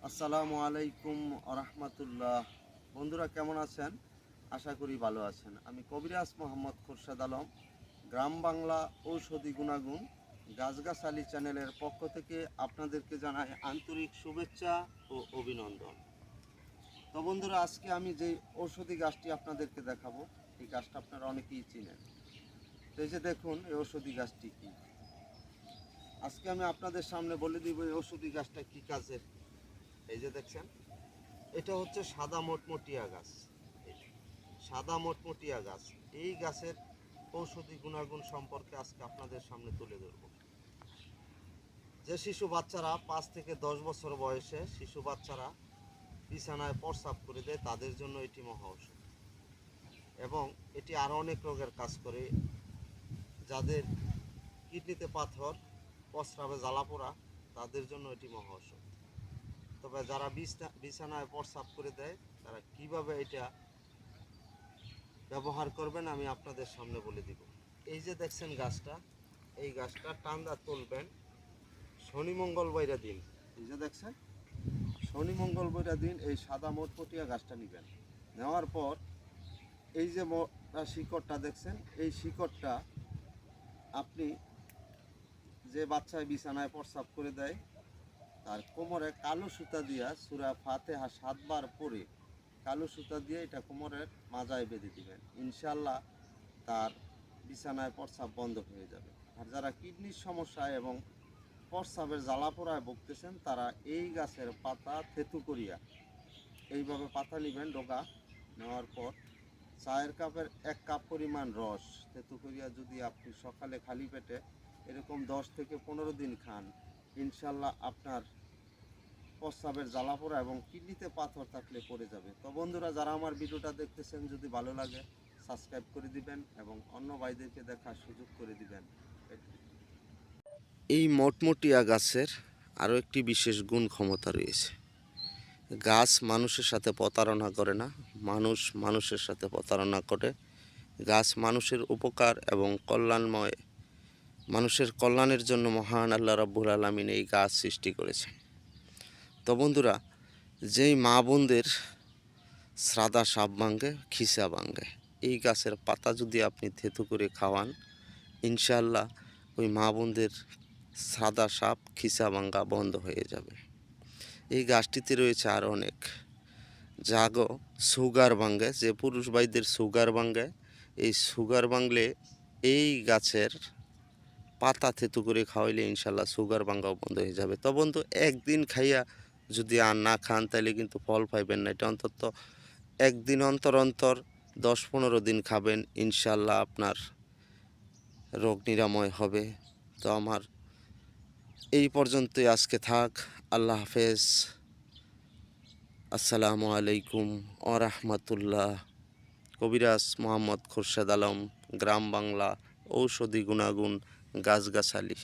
আসসালামু আলাইকুম আরহামতুল্লাহ। বন্ধুরা কেমন আছেন? আশা করি ভালো আছেন। আমি কবিরাজ মোহাম্মদ খোরশেদ আলম, গ্রাম বাংলা ঔষধি গুণাগুণ গাছগাছালি চ্যানেলের পক্ষ থেকে আপনাদেরকে জানাই আন্তরিক শুভেচ্ছা ও অভিনন্দন। তো বন্ধুরা, আজকে আমি যে ঔষধি গাছটি আপনাদেরকে দেখাবো, এই গাছটা আপনারা অনেকেই চিনেন। তো এই যে দেখুন, এই ঔষধি গাছটি কি, আজকে আমি আপনাদের সামনে বলে দিব এই ঔষধি গাছটা কি কাজের। এই যে দেখছেন, এটা হচ্ছে সাদা মোটমোটিয়া গাছ। সাদা মোটমোটিয়া গাছ, এই গাছের ঔষধি গুণাগুণ সম্পর্কে আজকে আপনাদের সামনে তুলে ধরব। যে শিশু বাচ্চারা 5 থেকে 10 বছর বয়সে শিশু বাচ্চারা বিছানায় প্রস্রাব করে দেয়, তাদের জন্য এটি মহা ঔষধ। এবং এটি আরও অনেক রোগের কাজ করে। যাদের কিডনিতে পাথর, প্রস্রাবে জ্বালাপোড়া, তাদের জন্য এটি মহা ঔষধ। তবে যারা বিছানায় প্রস্রাব করে দেয়, তারা কিভাবে এটা ব্যবহার করবেন আমি আপনাদের সামনে বলে দিব। এই যে দেখছেন গাছটা, এই গাছটা টান্দা তুলবেন শনি মঙ্গল বৈরা দিন। এই যে দেখছেন, শনি মঙ্গল বৈরা দিন এই সাদা মোটপটিয়া গাছটা নেবেন। নেওয়ার পর এই যে শিকড়টা দেখছেন, এই শিকড়টা আপনি যে বাচ্চায় বিছানায় প্রস্রাব করে দেয়, তার কোমরে কালো সুতা দিয়া সূরা ফাতিহা 7 বার পরে কালো সুতা দিয়ে এটা কোমরের মাজায় বেঁধে দিবেন। ইনশাআল্লাহ তার বিছানায় প্রস্রাব বন্ধ হয়ে যাবে। আর যারা কিডনির সমস্যায় এবং প্রস্রাবের জ্বালাপোড়ায় ভুগতেছেন, তারা এই গাছের পাতা থেতু করিয়া এইভাবে পাতা নেবেন, ডগা নেওয়ার পর চায়ের কাপের 1 কাপ পরিমাণ রস থেতু করিয়া যদি আপনি সকালে খালি পেটে এরকম 10 থেকে 15 দিন খান, ইনশাল্লাহ আপনার প্রস্রাবের জ্বালাপোড়া এবং কিডনিতে পাথর থাকলে পড়ে যাবে। তো বন্ধুরা, যারা আমার ভিডিওটা দেখতেছেন, যদি ভালো লাগে সাবস্ক্রাইব করে দিবেন এবং অন্য ভাইদেরকে দেখার সুযোগ করে দিবেন। এই মোটমোটিয়া গাছের আরও একটি বিশেষ গুণ ক্ষমতা রয়েছে। গাছ মানুষের সাথে প্রতারণা করে না, মানুষ মানুষের সাথে প্রতারণা করে। গাছ মানুষের উপকার এবং কল্যাণময়, মানুষের কল্যাণের জন্য মহান আল্লাহ রাব্বুল আলামিন এই গাছ সৃষ্টি করেছেন। তো বন্ধুরা, যেই মা বোনদের সাদা সাপ ভাঙ্গে, খিসা ভাঙ্গে, এই গাছের পাতা যদি আপনি থেতু করে খাওয়ান, ইনশাআল্লাহ ওই মা বোনদের সাদা সাপ খিসা ভাঙ্গা বন্ধ হয়ে যাবে। এই গাছটিতে রয়েছে আরও অনেক জাগো সুগার ভাঙ্গে, যে পুরুষ ভাইদের সুগার ভাঙ্গে, এই সুগার ভাঙলে এই গাছের পাতা থেতু করে খাওয়াইলে ইনশাল্লাহ সুগার ভাঙ্গাও বন্ধ হয়ে যাবে। তো বন্ধু, একদিন খাইয়া যদি আর না খান, তাহলে কিন্তু ফল পাইবেন না। এটা অন্তত একদিন অন্তর অন্তর 10-15 দিন খাবেন, ইনশাল্লাহ আপনার রোগ নিরাময় হবে। তো আমার এই পর্যন্তই আজকে থাক। আল্লাহ হাফেজ। আসসালামু আলাইকুম আরহামতুল্লাহ। কবিরাজ মোহাম্মদ খোরশেদ আলম, গ্রাম বাংলা ঔষধি গুণাগুণ গাছগাছালি।